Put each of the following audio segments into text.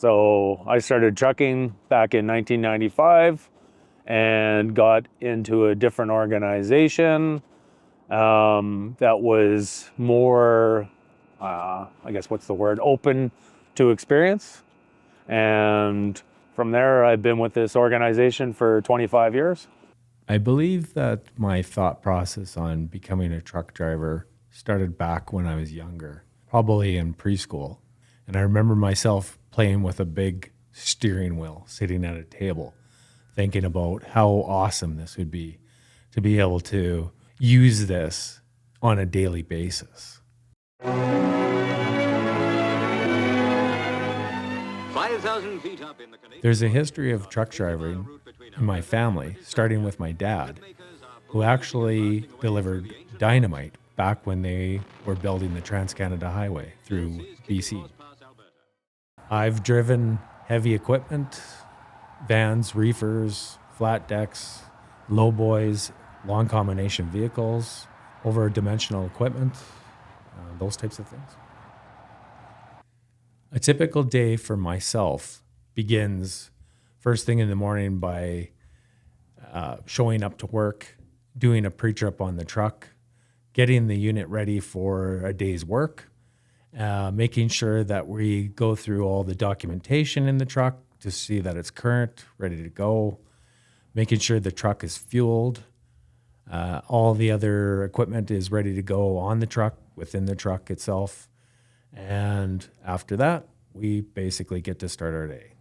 So I started trucking back in 1995 and got into a different organization that was more, I guess, what's the word, open to experience. And from there, I've been with this organization for 25 years. I believe that my thought process on becoming a truck driver started back when I was younger, probably in preschool. And I remember myself playing with a big steering wheel, sitting at a table, thinking about how awesome this would be to be able to use this on a daily basis. 5,000 feet up in the Canadian. There's a history of truck driving in my family, starting with my dad, who actually delivered dynamite back when they were building the Trans-Canada Highway through BC. I've driven heavy equipment, vans, reefers, flat decks, lowboys, long combination vehicles, over-dimensional equipment, those types of things. A typical day for myself begins first thing in the morning by showing up to work, doing a pre-trip on the truck, getting the unit ready for a day's work, making sure that we go through all the documentation in the truck to see that it's current, ready to go, making sure the truck is fueled, all the other equipment is ready to go on the truck, within the truck itself. And after that, we basically get to start our day.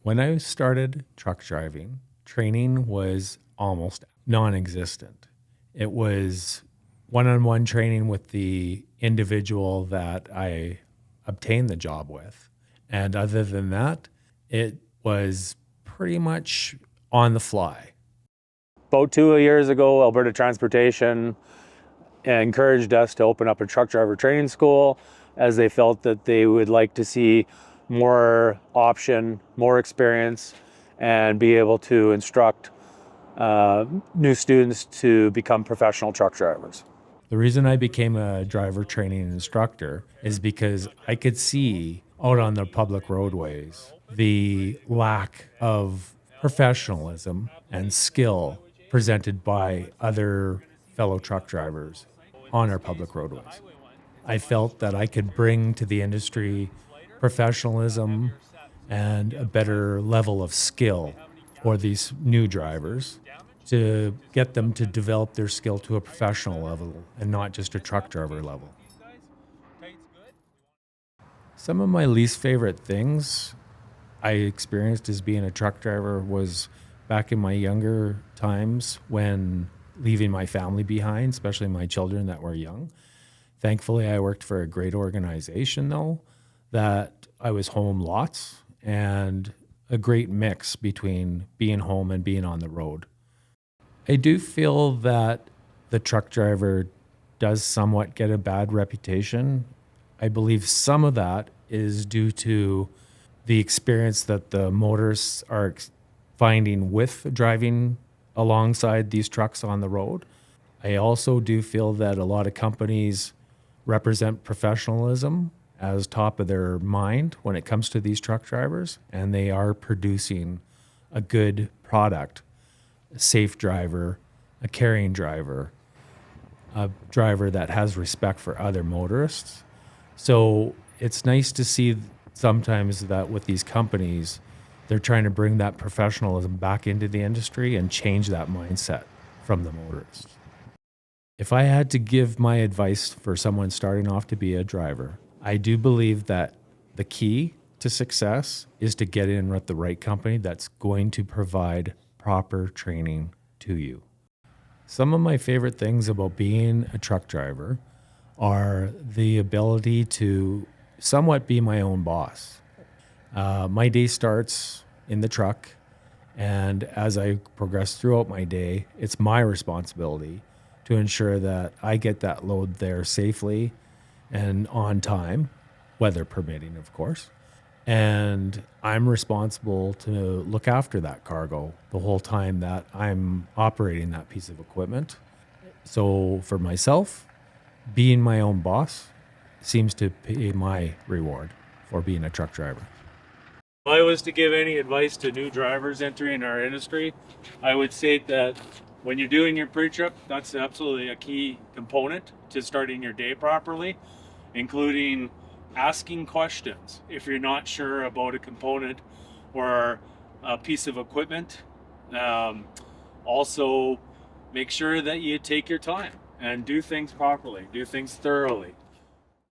When I started truck driving, training was almost non-existent. It was one-on-one training with the individual that I obtained the job with. And other than that, it was pretty much on the fly. About 2 years ago, Alberta Transportation encouraged us to open up a truck driver training school, as they felt that they would like to see more option, more experience, and be able to instruct new students to become professional truck drivers. The reason I became a driver training instructor is because I could see out on the public roadways the lack of professionalism and skill presented by other fellow truck drivers on our public roadways. I felt that I could bring to the industry professionalism and a better level of skill for these new drivers to get them to develop their skill to a professional level and not just a truck driver level. Some of my least favorite things I experienced as being a truck driver was back in my younger times when leaving my family behind, especially my children that were young. Thankfully, I worked for a great organization, though, that I was home lots and a great mix between being home and being on the road. I do feel that the truck driver does somewhat get a bad reputation. I believe some of that is due to the experience that the motorists are finding with driving alongside these trucks on the road. I also do feel that a lot of companies represent professionalism as top of their mind when it comes to these truck drivers, and they are producing a good product, a safe driver, a caring driver, a driver that has respect for other motorists. So it's nice to see sometimes that with these companies, they're trying to bring that professionalism back into the industry and change that mindset from the motorists. If I had to give my advice for someone starting off to be a driver, I do believe that the key to success is to get in with the right company that's going to provide proper training to you. Some of my favorite things about being a truck driver are the ability to somewhat be my own boss. My day starts in the truck, and as I progress throughout my day, it's my responsibility to ensure that I get that load there safely and on time, weather permitting, of course. And I'm responsible to look after that cargo the whole time that I'm operating that piece of equipment. So for myself, being my own boss seems to be my reward for being a truck driver. I was to give any advice to new drivers entering our industry, I would say that when you're doing your pre-trip, that's absolutely a key component to starting your day properly, including asking questions if you're not sure about a component or a piece of equipment. Also, make sure that you take your time and do things properly, do things thoroughly.